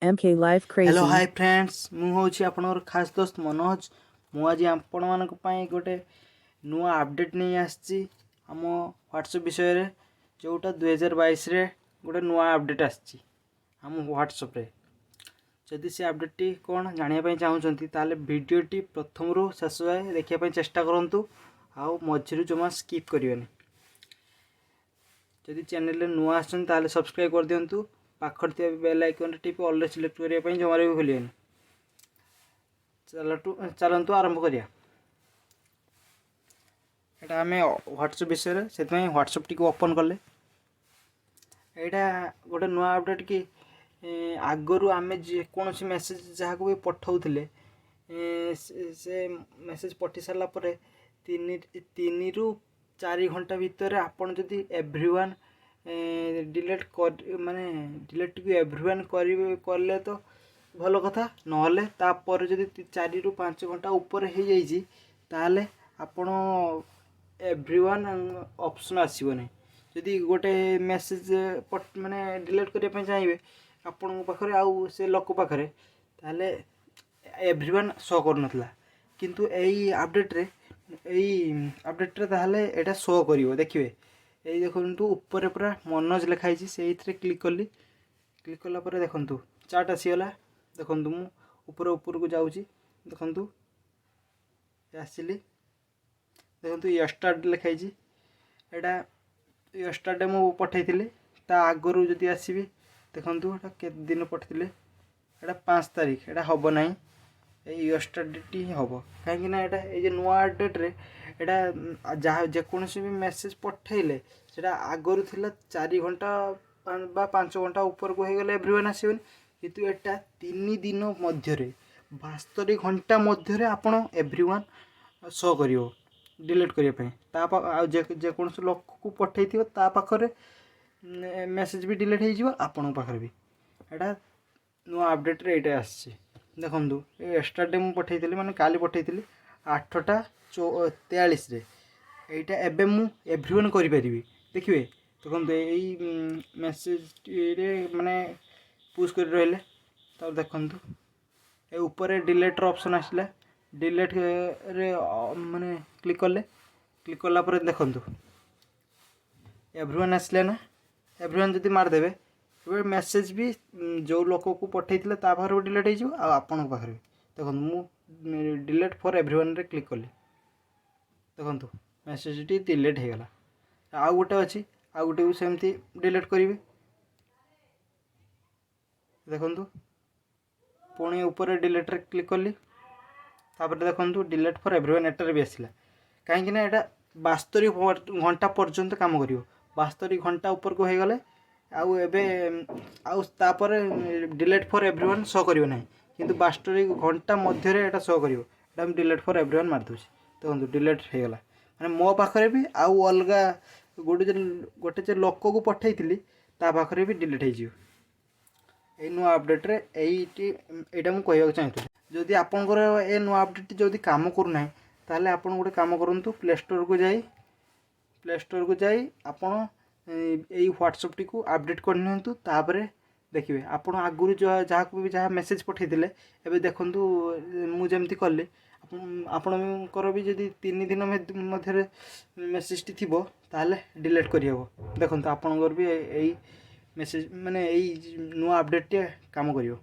MK Live hello Crazy. Hi friends मु होची आपनर खास दोस्त मनोज। मु आज आपण मानक पई गोटे नुआ अपडेट नहीं आछि हम व्हाट्सएप विषय रे जोटा 2022 रे गोटे नुआ अपडेट आछि हम व्हाट्सएप रे। जदि से अपडेट टी कोन जानिया पई चाहउचंती ताले वीडियो टी प्रथम रु शेष जाय देखिया पई चेष्टा करंतु आ मझिरु जमा स्किप करिवेनी। जदि चैनल रे नुआ आछन ताले सब्सक्राइब कर दियंतु पाखर थे बेल आइकन टिप ऑल सिलेक्ट करिया पई जमारे भी भूलियन। चलंतु आरंभ करिया। एटा हमें व्हाट्सएप विषय रे सेतमै व्हाट्सएप टी को ओपन करले एटा गोटे नुआ अपडेट की आगरु आमे जे कोनोसी मेसेज जहा को भी पठाउथिले से मेसेज पठी सारला परे 3 रु 4 घंटा भीतर आपण जदि एवरीवन डिलीट कर माने डिलीट को एवरीवन करले तो भल कथा नहले तापर जदि 4 रु 5 घंटा ऊपर हो जाइए ताले आपण एवरीवन ऑप्शन आसीबो नै। जदि गोटे मेसेज माने डिलीट करने पे चाहिए आपण पाखरे आउ से लोक पाखरे ताले एवरीवन शो कर नथला किंतु एई अपडेट रे ताले एटा शो करिवो देखिबे। एई देखंतु ऊपर पूरा मनोज लिखाई छी से इथरे क्लिक कला पर देखंतु चार्ट आसीगला। देखंतु मु ऊपर को जाउची देखंतु आसिली देखंतु यस्टरडे लिखाई छी एटा यस्टरडे मु पठाइथिले ता आगरु जदि आसीबी देखंतु एटा के दिन पठिथिले एटा 5 तारिख एटा हबो नाही ए यस्टरडे टी हबो काहे ना एटा ए जे नुआ अपडेट रे एटा जहा जे कोनोसी भी मेसेज पठाइले सेटा आगरु थिला 4 घंटा बा 5 घंटा ऊपर को हो गले एवरीवन आसीबन किंतु एटा 3 दिन मध्य रे 72 घंटा मध्य रे आपण एवरीवन शो करिवो डिलीट करिया पे ता जे कोनोसी लोक को पठाइथियो ता पाखरे मेसेज भी डिलीट हो जिवो आपण पाखरे भी एटा नुआ अपडेट रे एटा आछि। देखंतु यस्टरडे मु पठाइथिली माने काली पठाइथिली 8:43 रे एटा एबे मु एवरीवन करि परिबी देखिबे। देखंतु एई मेसेज रे माने पुश कर रहले तब देखंतु ए ऊपर डिलीट ऑप्शन आसला डिलीट रे माने क्लिक कला पर देखंतु एवरीवन आसले ना एवरीवन जदि मार देबे ए मेसेज भी जो लोक को पठाइथिले ता पाखर डिलीट हो आ आपण पाखर देखंतु मु डिलीट फॉर एवरीवन रे क्लिक कली देखंतु मेसेज टी डिलीट हो गला। आ गोटे अछि आ गोटे भी सेमती डिलीट करिवे देखंतु पुणी ऊपर डिलीट रे क्लिक कली तापर देखंतु डिलीट फॉर एवरीवन एटर भी आसिला काहे ना एटा 72 घंटा पर्यंत काम करिवो 72 घंटा ऊपर को हो गले आउ एबे आउ तापर डिलीट फॉर एवरीवन शो करिवो नै किंतु 72 घंटा मध्य रे एटा शो करिवो एटा हम डिलीट फॉर एवरीवन मार दोछि देखंतु डिलीट हो गला माने मो पाखरे भी आउ अलगा गोटे जे लोक को पठाइथिली ता पाखरे भी डिलीट हो जिवो। ए नुआ अपडेट रे एटा मु कहबा चाहतु जदि आपनकर ए नुआ अपडेट जदि काम करू नै ताले आपन गोटे काम करंतु प्ले स्टोर को जाई आपन एई व्हाट्सएप टी को अपडेट कर नियंतु तापरे देखिबे आपन आगुरु जहा को भी जहा मेसेज पठाइथिले एबे देखंतु मु जेमति करले आपनकर भी जदि 3 दिन मध्य मेसेज टी थिबो ताले डिलीट करि हबो देखंतु आपनकर भी एई मेसेज माने एई नुआ अपडेट टी काम करिवो।